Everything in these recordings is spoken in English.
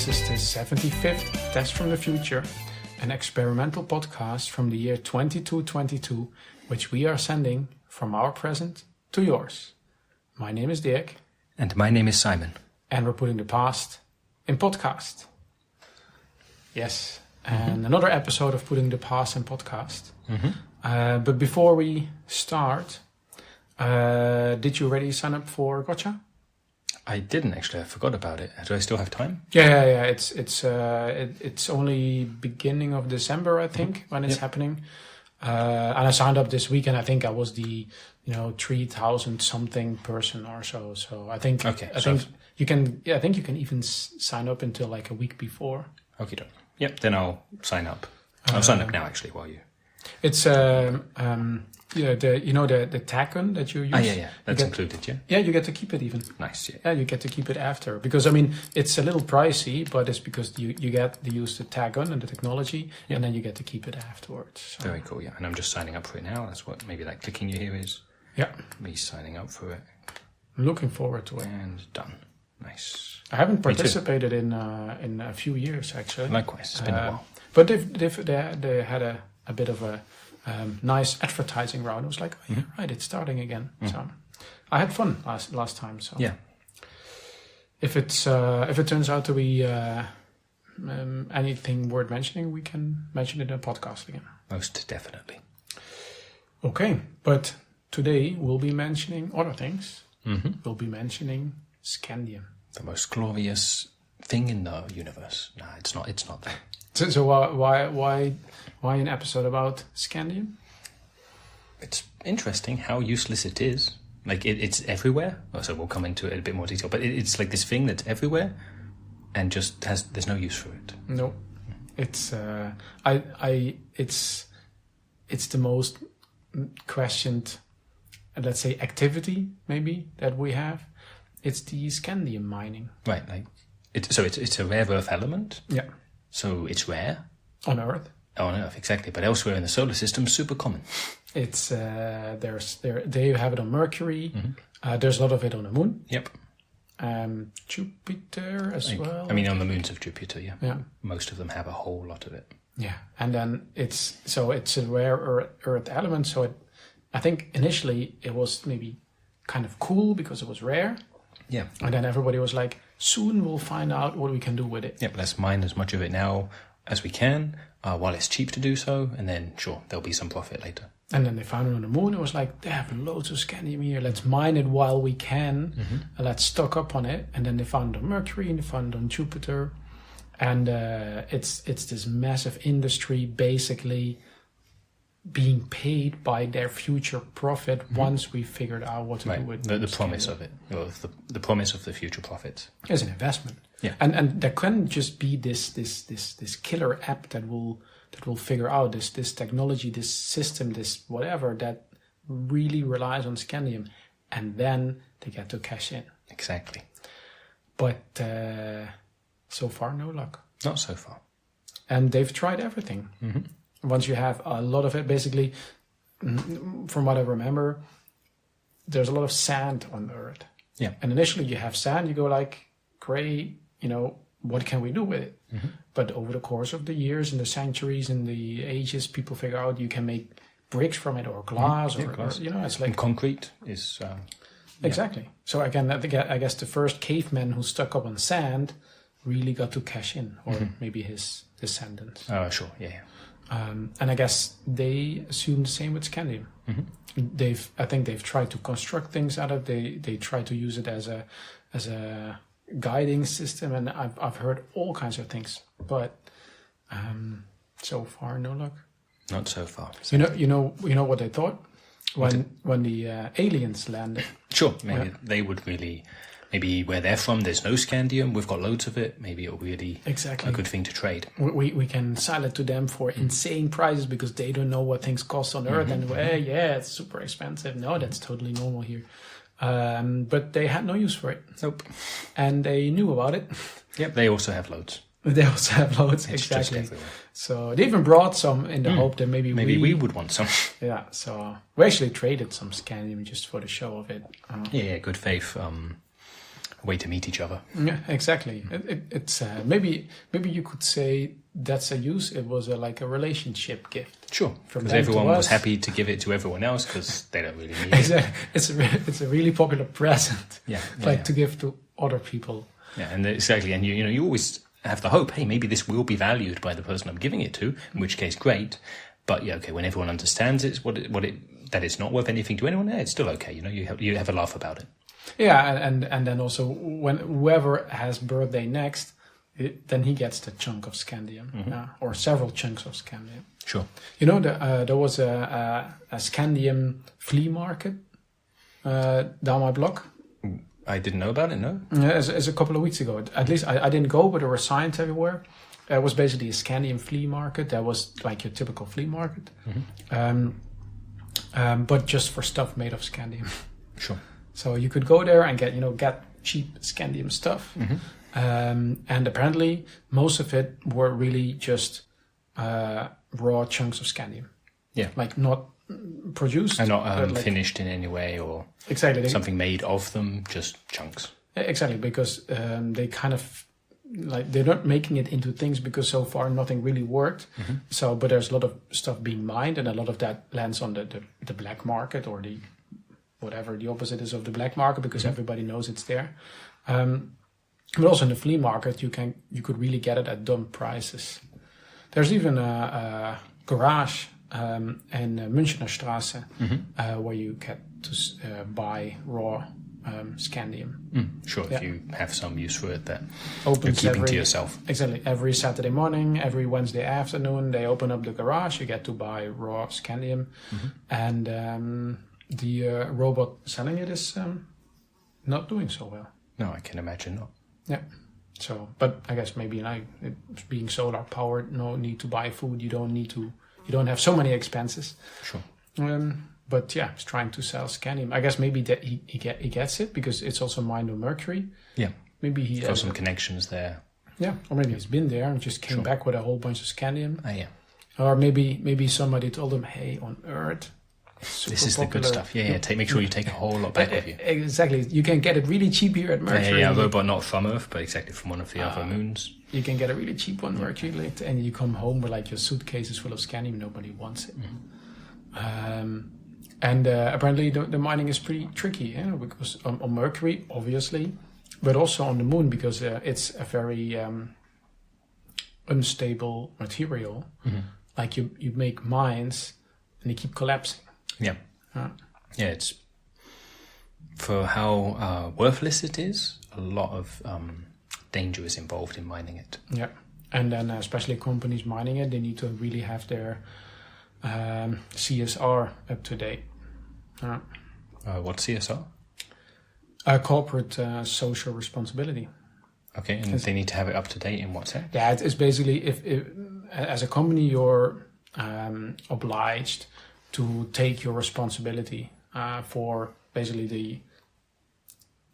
This is the 75th Test from the Future, an experimental podcast from the year 2222, which we are sending from our present to yours. My name is Dirk. And my name is Simon. And we're putting the past in podcast. Yes, and another episode of Putting the Past in Podcast. But before we start, did you already sign up for Gotcha? I didn't actually. I forgot about it. Do I still have time? Yeah. It's only beginning of December, I think, when it's happening. And I signed up this weekend. I think I was the 3,000 something person or so. So I think you can. Yeah, I think you can even sign up until like a week before. Okay. Yep. Then I'll sign up. I'll sign up now actually while you. It's the tag gun that you use. Yeah. That's included, yeah? Yeah, you get to keep it even. Nice, yeah. Yeah, you get to keep it after. Because, I mean, it's a little pricey, but it's because you get to use the tag gun and the technology, and then you get to keep it afterwards. So. Very cool, yeah. And I'm just signing up for it now. That's what maybe that clicking you hear is. Yeah. Me signing up for it. I'm looking forward to it. And done. Nice. I haven't participated in a few years, actually. Likewise, it's been a while. But they had a bit of a nice advertising round. It was like, oh, yeah, right, it's starting again. So I had fun last time. So yeah, if it turns out to be anything worth mentioning, we can mention it in a podcast again. Most definitely. Okay, but today we'll be mentioning other things. We'll be mentioning Scandium, the most glorious thing in the universe. No, it's not. It's not that. So why an episode about Scandium? It's interesting how useless it is. Like it's everywhere. So we'll come into it in a bit more detail. But it's like this thing that's everywhere, and just there's no use for it. No, it's it's the most questioned, let's say, activity maybe that we have. It's the Scandium mining. Right. Like it's a rare earth element. Yeah. So it's rare. On Earth. On Earth, exactly. But elsewhere in the solar system, super common. It's they have it on Mercury. There's a lot of it on the Moon. Yep. Jupiter as well. I mean, on the moons of Jupiter, yeah. Yeah. Most of them have a whole lot of it. Yeah, and then it's a rare earth element. So I think initially it was maybe kind of cool because it was rare. Yeah. And then everybody was like, soon we'll find out what we can do with it. Yep, let's mine as much of it now as we can, while it's cheap to do so, and then, sure, there'll be some profit later. And then they found it on the Moon. It was like, they have loads of Scandium here. Let's mine it while we can. And let's stock up on it. And then they found it on Mercury, and they found it on Jupiter. And it's this massive industry basically being paid by their future profit once we figured out what to do with the promise of it, or the promise of the future profits. As an investment. Yeah. And there can just be this killer app that will figure out this technology, this system, this whatever that really relies on Scandium, and then they get to cash in. Exactly. But so far, no luck. Not so far. And they've tried everything. Once you have a lot of it, basically, from what I remember, there's a lot of sand on Earth. Yeah. And initially you have sand, you go like, great, what can we do with it? But over the course of the years and the centuries and the ages, people figure out you can make bricks from it or glass or it's like... And concrete is... Exactly. So again, I guess the first caveman who stuck up on sand really got to cash in, or maybe his descendants. Oh, sure, yeah. And I guess they assume the same with Scandium. I think they've tried to construct things out of it. They try to use it as a guiding system, and I've heard all kinds of things, but so far no luck. Not so far. So. You know what they thought when the aliens landed. Sure, maybe they would really. Maybe where they're from, there's no Scandium. We've got loads of it. Maybe it'll really exactly a good thing to trade. We can sell it to them for insane prices because they don't know what things cost on Earth. And it's super expensive. No, that's totally normal here. But they had no use for it. Nope. And they knew about it. Yep, they also have loads. They also have loads, it's exactly. Just everywhere. So they even brought some in the hope that maybe we would want some. Yeah, so we actually traded some Scandium just for the show of it. Yeah, good faith. a way to meet each other. Yeah, exactly. It's maybe you could say that's a use. It was like a relationship gift. Sure, From because them everyone to was us. happy to give it to everyone else because they don't really need it. It's a really popular present. Yeah, To give to other people. Yeah, and exactly, and you always have the hope, hey, maybe this will be valued by the person I'm giving it to, in which case, great. But yeah, okay, when everyone understands that it's not worth anything to anyone, it's still okay. You have a laugh about it. Yeah, and then also when whoever has birthday next, then he gets the chunk of Scandium, or several chunks of Scandium. Sure. There was a Scandium flea market down my block. I didn't know about it, no? As a couple of weeks ago. At least I didn't go, but there were signs everywhere. It was basically a Scandium flea market. That was like your typical flea market. But just for stuff made of Scandium. Sure. So you could go there and get cheap Scandium stuff. And apparently most of it were really just raw chunks of Scandium. Yeah. Like not produced. And not finished in any way or exactly something made of them, just chunks. Exactly, because they kind of they're not making it into things because so far nothing really worked. So, but there's a lot of stuff being mined, and a lot of that lands on the black market or the whatever the opposite is of the black market, because everybody knows it's there. But also in the flea market, you could really get it at dumb prices. There's even a garage in Münchner Straße where you get to buy raw Scandium. Sure, if you have some use for it that opens you're keeping to yourself. Exactly. Every Saturday morning, every Wednesday afternoon, they open up the garage. You get to buy raw Scandium. And the robot selling it is not doing so well. No, I can imagine not. Yeah. So, but I guess maybe being solar powered, no need to buy food. You don't have so many expenses. Sure. But yeah, he's trying to sell Scandium. I guess maybe that he gets it because it's also mined on Mercury. Yeah. Maybe he got some connections there. Yeah, or maybe he's been there and just came back with a whole bunch of Scandium. Yeah. Or maybe somebody told him, hey, on Earth, this is popular. The good stuff. Yeah. Make sure you take a whole lot back with you. Exactly. You can get it really cheap here at Mercury. Yeah, but not from Earth, but exactly from one of the other moons. You can get a really cheap one Mercury, and you come home with your suitcases full of Scandium. Nobody wants it. And apparently the mining is pretty tricky, because on Mercury, obviously, but also on the moon, because it's a very unstable material. Like you make mines and they keep collapsing. Yeah. Yeah, it's for how worthless it is, a lot of danger is involved in mining it. Yeah. And then especially companies mining it, they need to really have their CSR up to date. What CSR? Corporate social responsibility. Okay, and they need to have it up to date in what sense? Yeah, it's basically if as a company you're obliged to take your responsibility for basically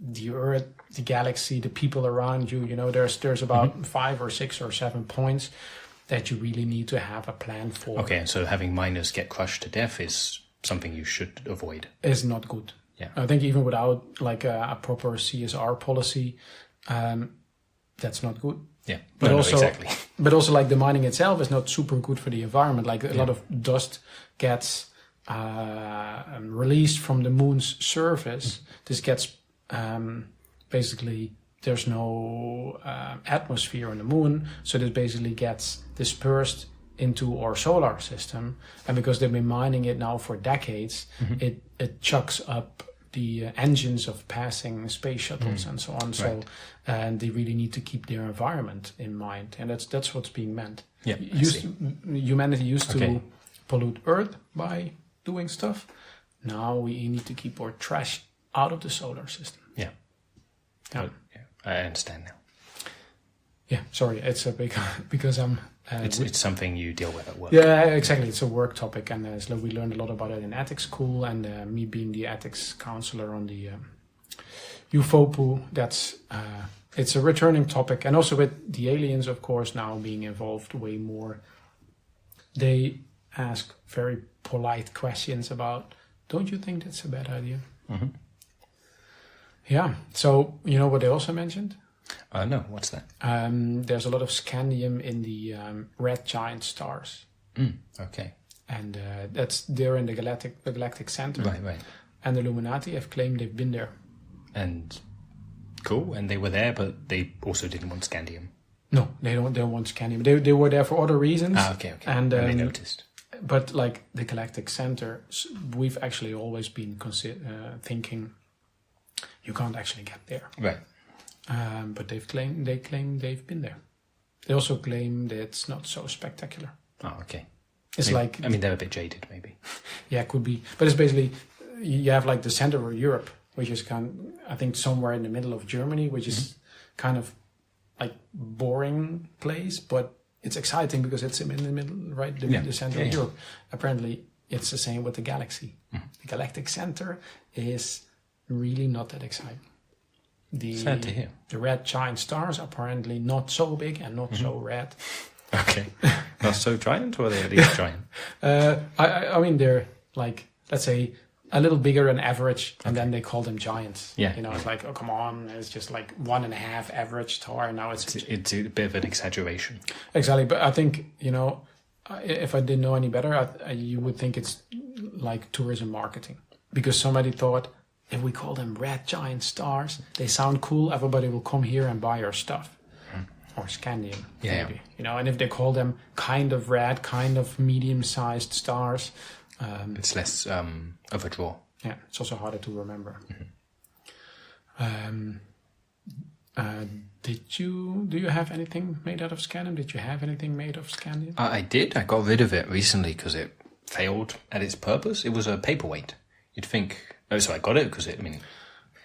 the Earth, the galaxy, the people around you. There's about 5 or 6 or 7 points that you really need to have a plan for. Okay, and so having miners get crushed to death is something you should avoid. Is not good. Yeah, I think even without a proper CSR policy, that's not good. Yeah, but also exactly. But also the mining itself is not super good for the environment. A lot of dust gets released from the moon's surface. This gets basically there's no atmosphere on the moon, so this basically gets dispersed into our solar system, and because they've been mining it now for decades, it chucks up the engines of passing space shuttles and so on. So, and they really need to keep their environment in mind, and that's what's being meant. Yeah, humanity used to pollute Earth by doing stuff. Now we need to keep our trash out of the solar system. Yeah. I understand now. Yeah, sorry, it's a big because I'm. It's something you deal with at work. Yeah, exactly. It's a work topic, and so we learned a lot about it in ethics school. And me being the ethics counselor on the UFOPU, it's a returning topic. And also with the aliens, of course, now being involved way more, they ask very polite questions about, don't you think that's a bad idea? Yeah. So you know what they also mentioned? No, what's that? There's a lot of scandium in the red giant stars, Okay. and they're in the galactic center. Right. And the Illuminati have claimed they've been there. And cool, and they were there, but they also didn't want scandium. No, they don't want scandium. They were there for other reasons. Okay. And they noticed. But like the galactic center, we've actually always been thinking you can't actually get there. Right. But they claim they've been there. They also claim that it's not so spectacular. Oh, okay. It's I mean, they're a bit jaded, maybe. Yeah, it could be. But it's basically, you have like the center of Europe, which is I think somewhere in the middle of Germany, which is kind of like boring place, but it's exciting because it's in the middle, right? The center of Europe. Apparently, it's the same with the galaxy. The galactic center is really not that exciting. Sad to hear. The red giant stars are apparently not so big and not so red. Okay. Not so giant, or are they at least giant? I mean, they're like, let's say, a little bigger than average, and then they call them giants. Yeah. You know, it's like, oh, come on, it's just like 1.5 average star. Now it's a bit of an exaggeration. Exactly, but I think, you know, if I didn't know any better, you would think it's like tourism marketing. Because somebody thought, if we call them red giant stars, they sound cool, everybody will come here and buy our stuff. Or scandium, maybe. Yeah. You know, and if they call them kind of red, kind of medium-sized stars... it's less of a draw. Yeah, it's also harder to remember. Do you have anything made out of scandium? Did you have anything made of scandium? I did. I got rid of it recently because it failed at its purpose. It was a paperweight. You'd think... Oh, so I got it because I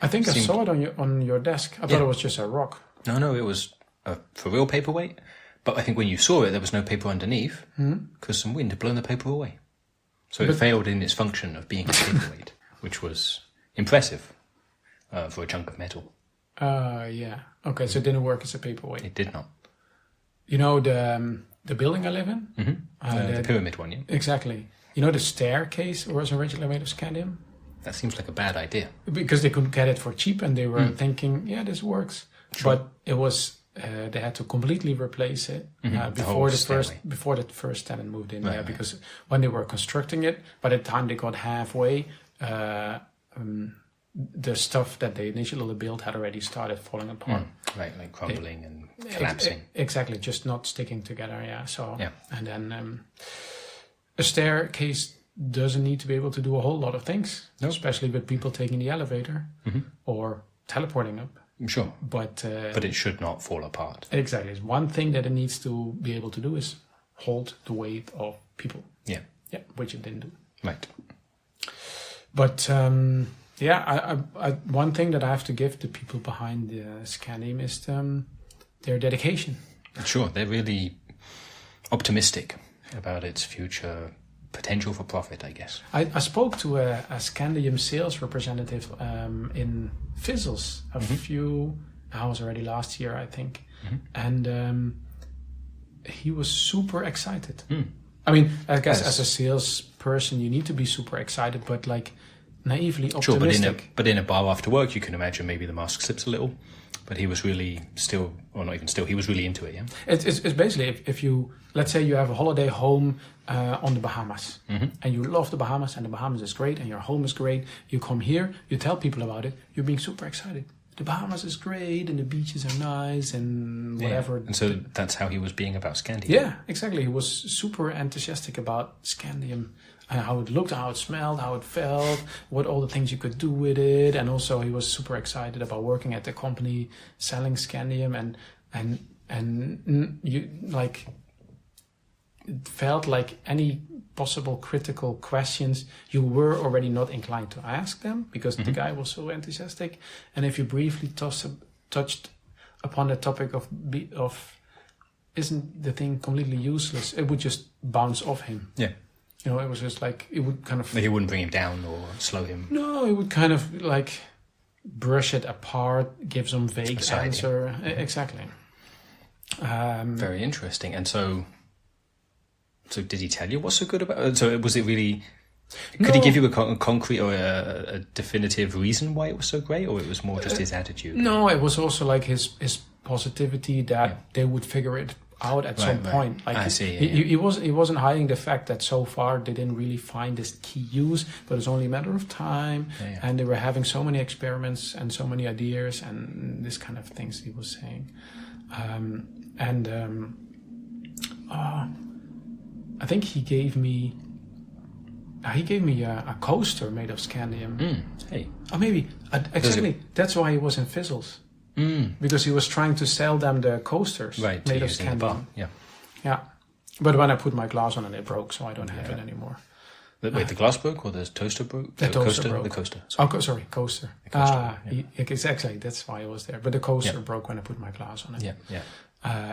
think I saw it on your desk. I thought it was just a rock. No, it was a for real paperweight. But I think when you saw it, there was no paper underneath because some wind had blown the paper away. So it failed in its function of being a paperweight, which was impressive for a chunk of metal. Yeah. Okay, so it didn't work as a paperweight. It did not. You know the building I live in? The pyramid one, yeah? Exactly. You know the staircase was originally made of scandium? That seems like a bad idea. Because they couldn't get it for cheap and they were thinking, yeah, this works. Sure. But it was... they had to completely replace it before the first tenant moved in. Right. Because when they were constructing it, by the time they got halfway, the stuff that they initially built had already started falling apart. Right, like crumbling and collapsing. Exactly, just not sticking together. Yeah. So and then a staircase doesn't need to be able to do a whole lot of things, especially with people taking the elevator or teleporting up. Sure. But it should not fall apart. Exactly. It's one thing that it needs to be able to do is hold the weight of people. Yeah. Yeah, which it didn't do. Right. But I one thing that I have to give the people behind the Scandium is their dedication. Sure, they're really optimistic about its future potential for profit, I guess. I spoke to a Scandium sales representative in Fizzles a few hours already last year, I think. And he was super excited. I mean, I guess as a salesperson, you need to be super excited, but like naively optimistic. Sure, but in a bar after work, you can imagine maybe the mask slips a little. But he was really still, or not even still, he was really into it, yeah? It's basically, if you, let's say you have a holiday home on the Bahamas, and you love the Bahamas, and the Bahamas is great, and your home is great, you come here, you tell people about it, you're being super excited. The Bahamas is great, and the beaches are nice, and whatever. Yeah. And so that's how he was being about Scandium. Yeah, exactly. He was super enthusiastic about Scandium, and how it looked, how it smelled, how it felt, what all the things you could do with it, and also he was super excited about working at the company selling Scandium, and you like it felt like any possible critical questions you were already not inclined to ask them because the guy was so enthusiastic, and if you briefly touched upon the topic of isn't the thing completely useless, it would just bounce off him. Yeah. You know, it was just like, it would kind of... He wouldn't bring him down or slow him. No, it would kind of like brush it apart, give some vague answer. Exactly. Very interesting. And so did he tell you what's so good about it? So was it really Could he give you a concrete or a definitive reason why it was so great, or it was more just his attitude? No, it was also like his positivity that they would figure it out at some point. Like I see. He wasn't hiding the fact that so far they didn't really find this key use, but it's only a matter of time. And they were having so many experiments and so many ideas and this kind of things he was saying. I think he gave me a coaster made of scandium. Hey. Oh, maybe exactly. That's why he was in Fizzles. Because he was trying to sell them the coasters made of scandium. Yeah. But when I put my glass on it broke, so I don't have it anymore. Wait, the glass broke or the toaster broke? The toaster broke. The coaster. Sorry, coaster. Exactly. That's why it was there. But the coaster broke when I put my glass on it. Yeah.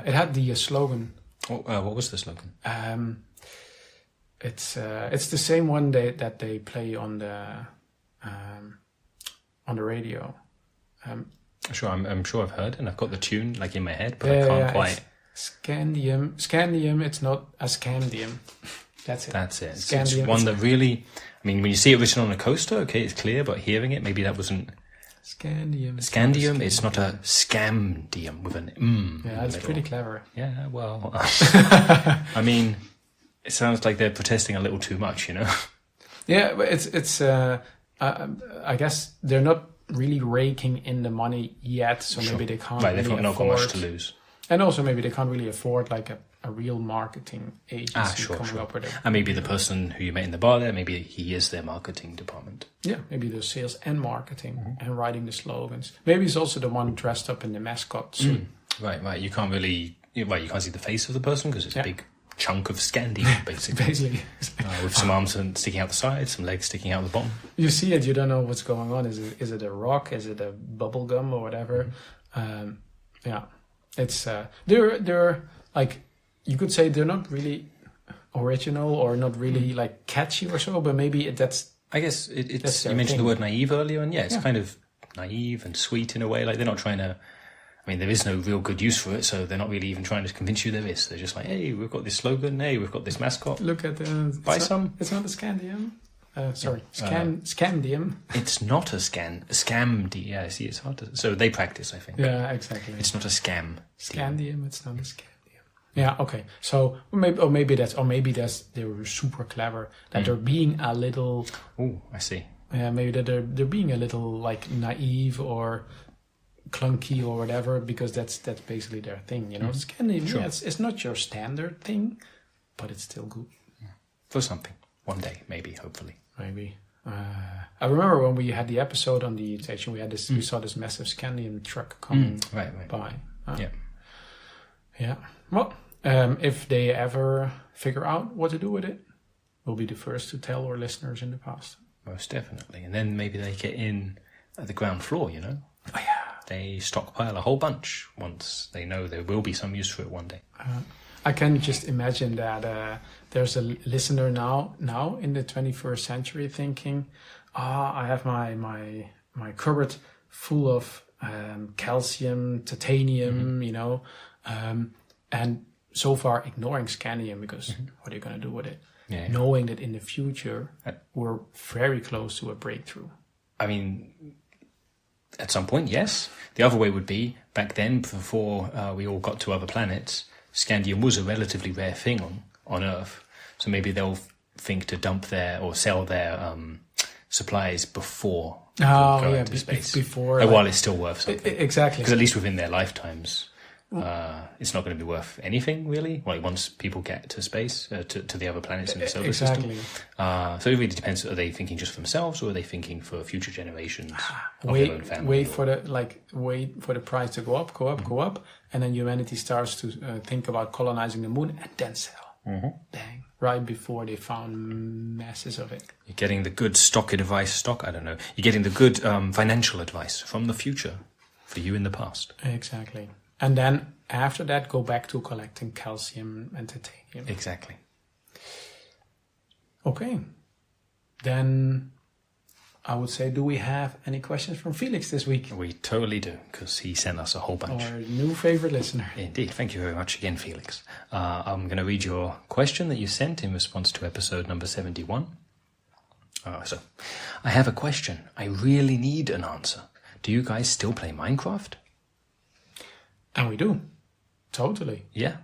It had the slogan. What was the slogan? It's the same one that they play on the radio. Sure, I'm sure I've heard, and I've got the tune like in my head, but I can't quite. Scandium. It's not a scandium. That's it. It's one that really. I mean, when you see it written on a coaster, okay, it's clear, but hearing it, maybe that wasn't. Scandium. It's not a scamdium with an Yeah, it's pretty clever. Yeah, well, I mean, it sounds like they're protesting a little too much, you know. Yeah, but it's. I guess they're not really raking in the money yet, so maybe they can't. Right, they've really not got afford, much to lose, and also maybe they can't really afford like a real marketing agency coming up with it. And maybe the person who you met in the bar there, maybe he is their marketing department. Yeah, maybe the sales and marketing and writing the slogans. Maybe he's also the one dressed up in the mascot suit. Right. You can't really. You can't see the face of the person because it's a big chunk of Scandium, basically. With some arms sticking out the side, some legs sticking out the bottom. You see it, you don't know what's going on. Is it a rock? Is it a bubble gum or whatever? It's they're like, you could say they're not really original or not really like catchy or so, but maybe that's. I guess it's. You mentioned the word naive earlier, and it's kind of naive and sweet in a way. Like they're not trying to. I mean, there is no real good use for it, so they're not really even trying to convince you there is. They're just like, hey, we've got this slogan. Hey, we've got this mascot. Look at the... Buy some. It's not a Scandium. Scandium. It's not a scamdi. Yeah, see, it's hard to... So they practice, I think. Yeah, exactly. It's not a scam. Scandium, it's not a Scandium. Yeah, okay. So maybe they were super clever, that they're being a little... Oh, I see. Yeah, maybe that they're being a little like naive or... clunky or whatever, because that's basically their thing, you know. Scandium, it's not your standard thing, but it's still good for something. One day, maybe, hopefully. Maybe. I remember when we had the episode on the station, we had this. We saw this massive Scandium truck coming by. Yeah. Well, if they ever figure out what to do with it, we'll be the first to tell our listeners in the past. Most definitely, and then maybe they get in at the ground floor, you know. Oh yeah. They stockpile a whole bunch once they know there will be some use for it one day. I can just imagine that there's a listener now in the 21st century thinking, I have my cupboard full of calcium, titanium, you know, and so far ignoring scandium because what are you going to do with it? Yeah. Knowing that in the future we're very close to a breakthrough. I mean... At some point, yes. The other way would be, back then, before we all got to other planets, scandium was a relatively rare thing on Earth. So maybe they'll think to dump or sell their supplies before going into space. Before, while it's still worth something. Exactly. Because at least within their lifetimes, it's not going to be worth anything, really. Like once people get to space, to the other planets in the solar system. So it really depends. Are they thinking just for themselves, or are they thinking for future generations of their own family? Wait for the price to go up, and then humanity starts to think about colonizing the moon, and then sell. Bang! Right before they found masses of it. You're getting the good advice. I don't know. You're getting the good financial advice from the future for you in the past. Exactly. And then after that, go back to collecting calcium and titanium. Exactly. Okay. Then I would say, do we have any questions from Felix this week? We totally do, because he sent us a whole bunch. Our new favorite listener. Indeed. Thank you very much again, Felix. I'm going to read your question that you sent in response to episode number 71. So, I have a question. I really need an answer. Do you guys still play Minecraft? And we do. Totally. Yeah.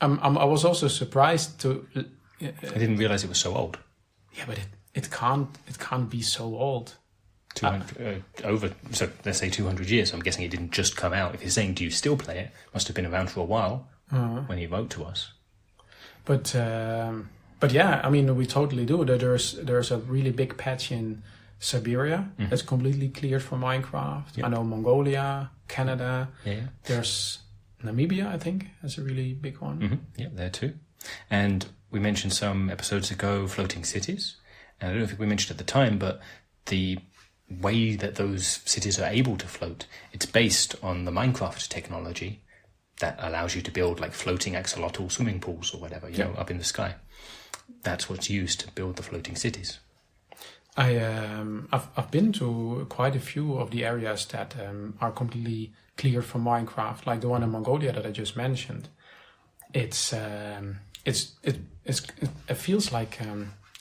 I was also surprised to... I didn't realize it was so old. Yeah, but it can't be so old. 200, so let's say 200 years. I'm guessing it didn't just come out. If you're saying, do you still play it? Must have been around for a while when he wrote to us. But yeah, I mean, we totally do. There's a really big patch in Siberia that's completely cleared for Minecraft. Yep. I know Mongolia, Canada. Yeah. There's Namibia, I think, has a really big one. Mm-hmm. Yeah, there too. And we mentioned some episodes ago floating cities. And I don't think we mentioned at the time, but the way that those cities are able to float, it's based on the Minecraft technology that allows you to build like floating axolotl swimming pools or whatever, you know, up in the sky. That's what's used to build the floating cities. I've been to quite a few of the areas that are completely cleared from Minecraft, like the one in Mongolia that I just mentioned. It feels like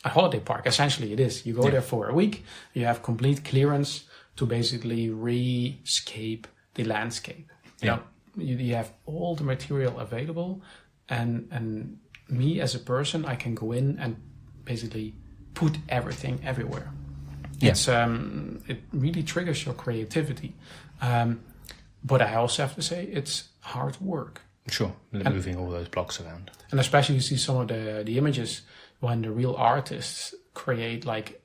a holiday park. Essentially, it is. You go there for a week. You have complete clearance to basically rescape the landscape. You know, you have all the material available, and me as a person, I can go in and basically put everything everywhere. Yeah. It really triggers your creativity. But I also have to say it's hard work. Sure, moving all those blocks around. And especially you see some of the images when the real artists create like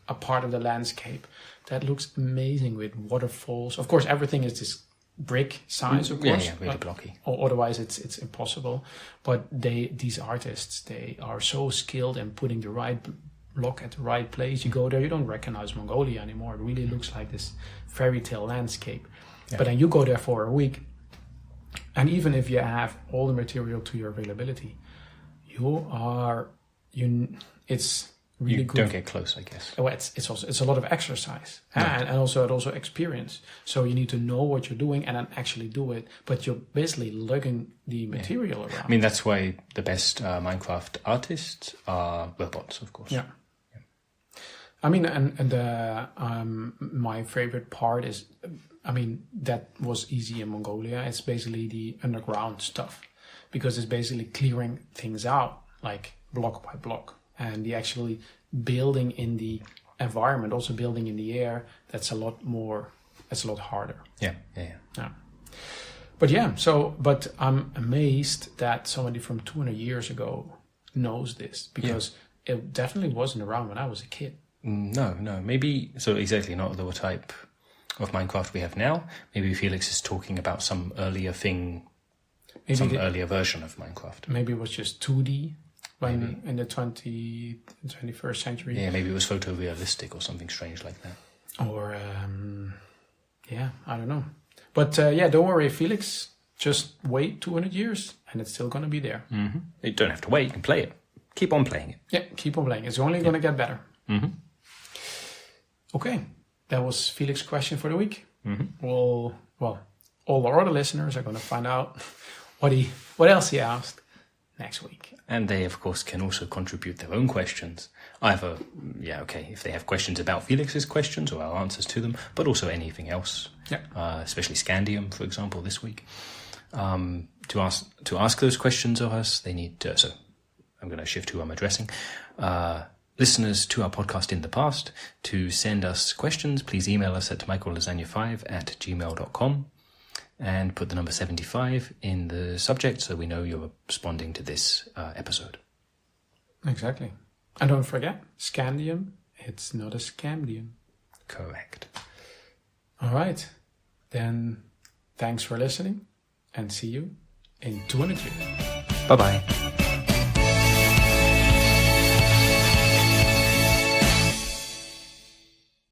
a part of the landscape that looks amazing with waterfalls. Of course, everything is this brick size, of course. Yeah, really blocky. Or otherwise, it's impossible. But these artists, they are so skilled in putting the right block at the right place. You go there, you don't recognize Mongolia anymore. It really looks like this fairy tale landscape. Yeah. But then you go there for a week, and even if you have all the material to your availability, it's really good. You don't get close, I guess. Well, it's a lot of exercise and also experience. So you need to know what you're doing and then actually do it. But you're basically lugging the material around. I mean, that's why the best Minecraft artists are robots, of course. Yeah. I mean, and my favorite part is, I mean, that was easy in Mongolia. It's basically the underground stuff, because it's basically clearing things out like block by block, and the actually building in the environment, also building in the air. That's a lot harder. Yeah. But I'm amazed that somebody from 200 years ago knows this, because it definitely wasn't around when I was a kid. No, maybe, so exactly not the type of Minecraft we have now. Maybe Felix is talking about some earlier thing, earlier version of Minecraft. Maybe it was just 2D in the 21st century. Yeah, maybe it was photorealistic or something strange like that. Or, I don't know. But don't worry, Felix, just wait 200 years and it's still going to be there. Mm-hmm. You don't have to wait, you can play it. Keep on playing it. Yeah, keep on playing. It's only going to get better. Mm-hmm. Okay, that was Felix's question for the week. Mm-hmm. Well, all our other listeners are going to find out what else he asked next week. And they, of course, can also contribute their own questions. Either, if they have questions about Felix's questions or our answers to them, but also anything else, especially Scandium, for example, this week. To ask those questions of us, they need to, so I'm going to shift who I'm addressing. Listeners to our podcast in the past, to send us questions, please email us at microlasagna5@gmail.com and put the number 75 in the subject so we know you're responding to this episode. Exactly. And don't forget, Scandium, it's not a Scandium. Correct. All right. Then thanks for listening and see you in 200 years. Bye-bye.